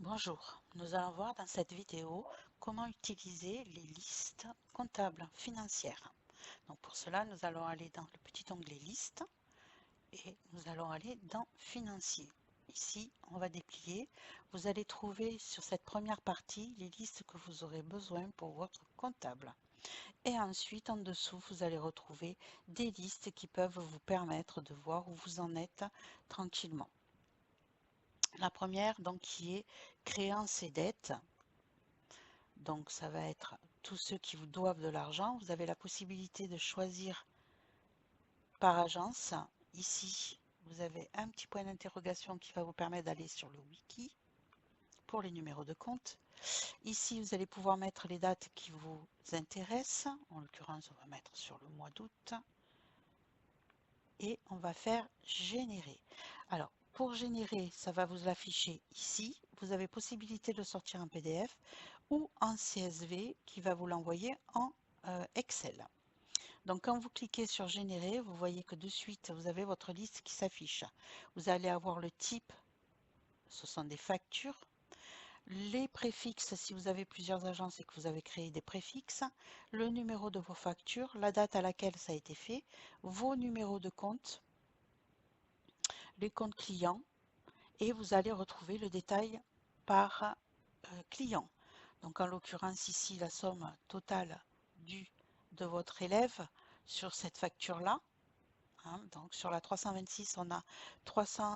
Bonjour, nous allons voir dans cette vidéo comment utiliser les listes comptables financières. Donc pour cela, nous allons aller dans le petit onglet Liste et nous allons aller dans Financier. Ici, on va déplier. Vous allez trouver sur cette première partie les listes que vous aurez besoin pour votre comptable. Et ensuite, en dessous, vous allez retrouver des listes qui peuvent vous permettre de voir où vous en êtes tranquillement. La première, donc, qui est créances et dettes. Donc ça va être tous ceux qui vous doivent de l'argent. Vous avez la possibilité de choisir par agence. Ici, vous avez un petit point d'interrogation qui va vous permettre d'aller sur le wiki pour les numéros de compte. Ici, vous allez pouvoir mettre les dates qui vous intéressent. En l'occurrence, on va mettre sur le mois d'août. Et on va faire générer. Alors, pour générer, ça va vous l'afficher ici. Vous avez possibilité de sortir en PDF ou en CSV qui va vous l'envoyer en Excel. Donc quand vous cliquez sur générer, vous voyez que de suite vous avez votre liste qui s'affiche. Vous allez avoir le type, ce sont des factures. Les préfixes, si vous avez plusieurs agences et que vous avez créé des préfixes, le numéro de vos factures, la date à laquelle ça a été fait, vos numéros de compte, les comptes clients, et vous allez retrouver le détail par client. Donc en l'occurrence ici, la somme totale due de votre élève sur cette facture-là. Donc sur la 326, on a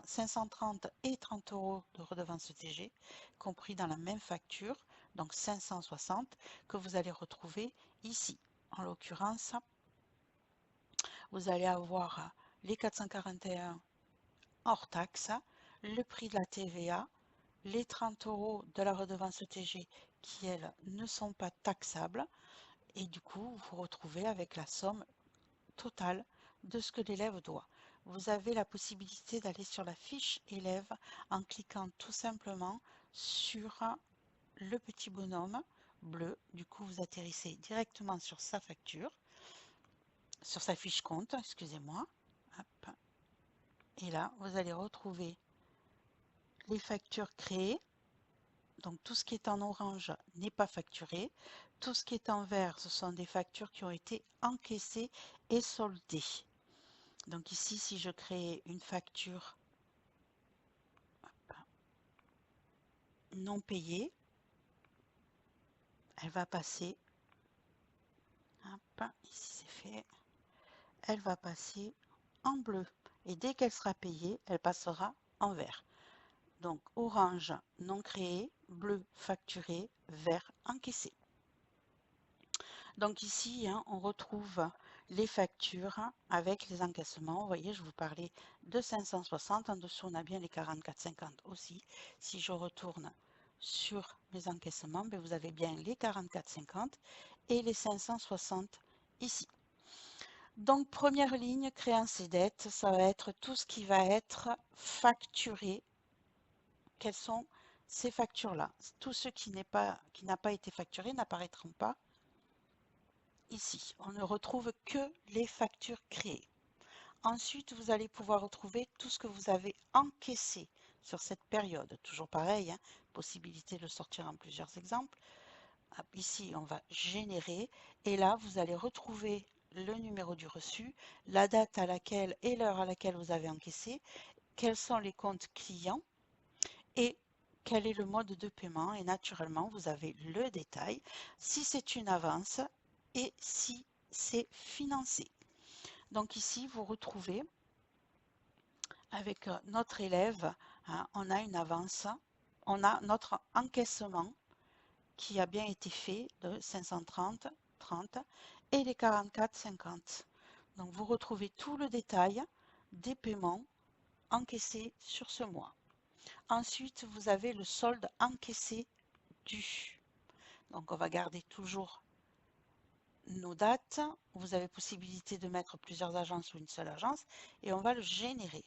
530 et 30 euros de redevance TG, compris dans la même facture, donc 560, que vous allez retrouver ici. En l'occurrence, vous allez avoir les 441 hors taxe, le prix de la TVA, les 30 euros de la redevance TG qui, elles, ne sont pas taxables. Et du coup, vous vous retrouvez avec la somme totale de ce que l'élève doit. Vous avez la possibilité d'aller sur la fiche élève en cliquant tout simplement sur le petit bonhomme bleu. Du coup, vous atterrissez directement sur sa facture, sur sa fiche compte, excusez-moi. Et là, vous allez retrouver les factures créées. Donc tout ce qui est en orange n'est pas facturé. Tout ce qui est en vert, ce sont des factures qui ont été encaissées et soldées. Donc ici, si je crée une facture non payée, elle va passer, hop, ici c'est fait, elle va passer en bleu. Et dès qu'elle sera payée, elle passera en vert. Donc orange non créé, bleu facturé, vert encaissé. Donc ici, on retrouve les factures avec les encaissements. Vous voyez, je vous parlais de 560. En dessous, on a bien les 44,50 aussi. Si je retourne sur mes encaissements, ben vous avez bien les 44,50 et les 560 ici. Donc, première ligne, créances et dettes, ça va être tout ce qui va être facturé. Quelles sont ces factures-là? Tout ce qui n'a pas été facturé n'apparaîtront pas ici. On ne retrouve que les factures créées. Ensuite, vous allez pouvoir retrouver tout ce que vous avez encaissé sur cette période. Toujours pareil, possibilité de sortir en plusieurs exemples. Ici, on va générer et là, vous allez retrouver le numéro du reçu, la date à laquelle et l'heure à laquelle vous avez encaissé, quels sont les comptes clients et quel est le mode de paiement. Et naturellement, vous avez le détail, si c'est une avance et si c'est financé. Donc ici, vous retrouvez avec notre élève, on a une avance, on a notre encaissement qui a bien été fait de 530, 30 et les 44, 50. Donc vous retrouvez tout le détail des paiements encaissés sur ce mois. Ensuite, vous avez le solde encaissé dû. Donc on va garder toujours nos dates. Vous avez possibilité de mettre plusieurs agences ou une seule agence et on va le générer.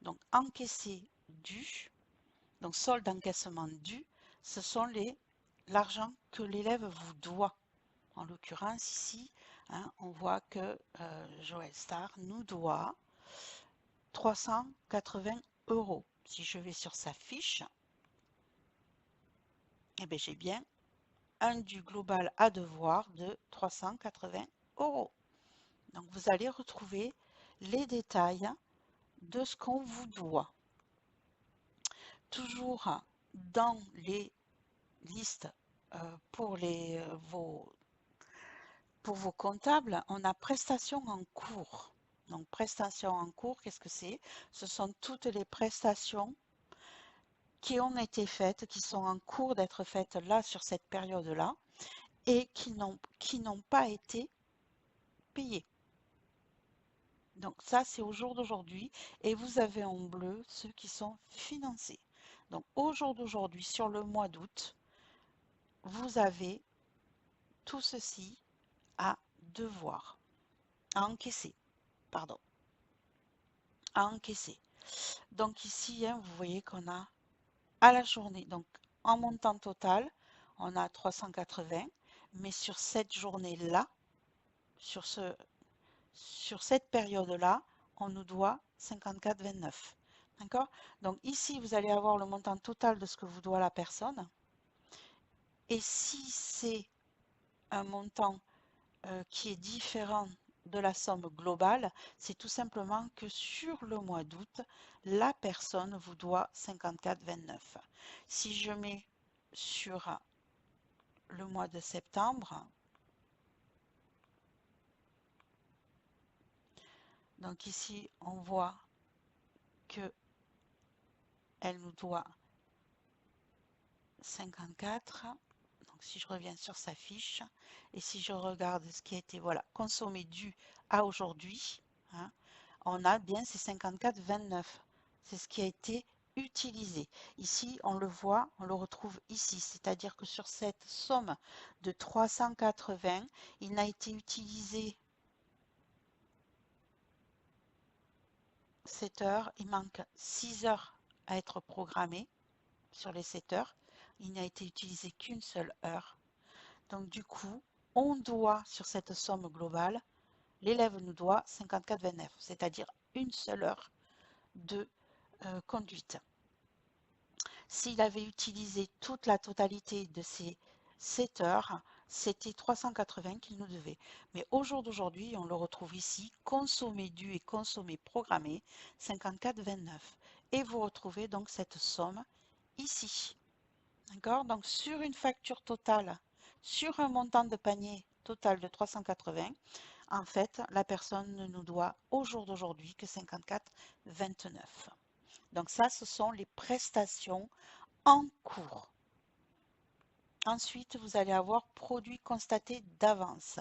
Donc encaissé dû, donc solde encaissement dû, ce sont l'argent que l'élève vous doit. En l'occurrence ici, on voit que Joël Star nous doit 380 euros. Si je vais sur sa fiche, eh bien, j'ai bien un dû global à devoir de 380 euros. Donc, vous allez retrouver les détails de ce qu'on vous doit. Toujours dans les listes pour vos comptables, on a prestations en cours. Donc, prestations en cours, qu'est-ce que c'est? Ce sont toutes les prestations qui ont été faites, qui sont en cours d'être faites là sur cette période-là et qui n'ont pas été payées. Donc ça, c'est au jour d'aujourd'hui et vous avez en bleu ceux qui sont financés. Donc au jour d'aujourd'hui, sur le mois d'août, vous avez tout ceci à devoir, à encaisser, pardon, à encaisser. Donc ici, hein, vous voyez qu'on a à la journée, donc en montant total, on a 380, mais sur cette journée-là, sur cette période-là, on nous doit 54,29. D'accord? Donc ici, vous allez avoir le montant total de ce que vous doit la personne. Et si c'est un montant qui est différent de la somme globale, c'est tout simplement que sur le mois d'août, la personne vous doit 54,29. Si je mets sur le mois de septembre, donc ici on voit que elle nous doit 54. Donc si je reviens sur sa fiche et si je regarde ce qui a été voilà, consommé dû à aujourd'hui, hein, on a bien ces 54,29. C'est ce qui a été utilisé. Ici, on le voit, on le retrouve ici. C'est-à-dire que sur cette somme de 380, il n'a été utilisé 7 heures. Il manque 6 heures à être programmé sur les 7 heures. Il n'a été utilisé qu'une seule heure. Donc du coup, on doit sur cette somme globale, l'élève nous doit 54,29, c'est-à-dire une seule heure de conduite. S'il avait utilisé toute la totalité de ces 7 heures, c'était 380 qu'il nous devait. Mais au jour d'aujourd'hui, on le retrouve ici, consommé dû et consommé programmé, 54,29. Et vous retrouvez donc cette somme ici. D'accord? Donc sur une facture totale, sur un montant de panier total de 380, en fait, la personne ne nous doit au jour d'aujourd'hui que 54,29. Donc ça, ce sont les prestations en cours. Ensuite, vous allez avoir produit constaté d'avance.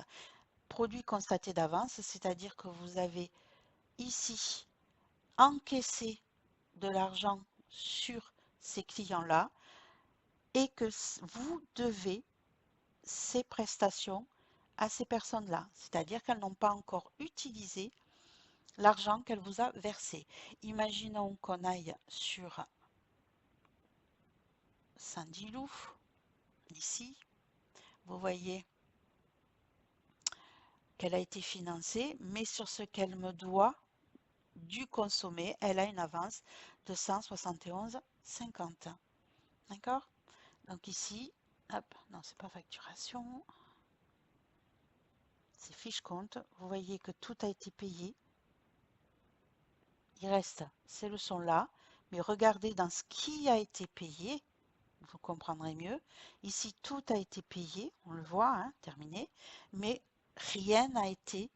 Produit constaté d'avance, c'est-à-dire que vous avez ici encaissé de l'argent sur ces clients-là et que vous devez ces prestations à ces personnes-là, c'est-à-dire qu'elles n'ont pas encore utilisé l'argent qu'elle vous a versé. Imaginons qu'on aille sur Saint-Dilou, ici, vous voyez qu'elle a été financée, mais sur ce qu'elle me doit du consommer, elle a une avance de 171,50. D'accord? Donc ici, hop, non, c'est pas facturation, c'est fiche compte. Vous voyez que tout a été payé. Il reste ces leçons-là, mais regardez dans ce qui a été payé, vous comprendrez mieux. Ici, tout a été payé, on le voit, hein, terminé, mais rien n'a été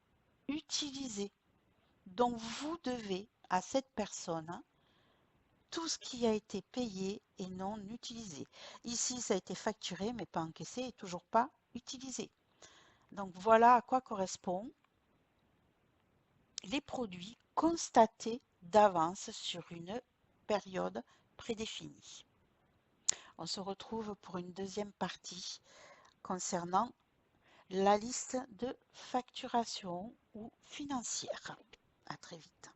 utilisé. Donc, vous devez à cette personne tout ce qui a été payé et non utilisé. Ici, ça a été facturé, mais pas encaissé et toujours pas utilisé. Donc, voilà à quoi correspond les produits constatés d'avance sur une période prédéfinie. On se retrouve pour une deuxième partie concernant la liste de facturation ou financière. À très vite.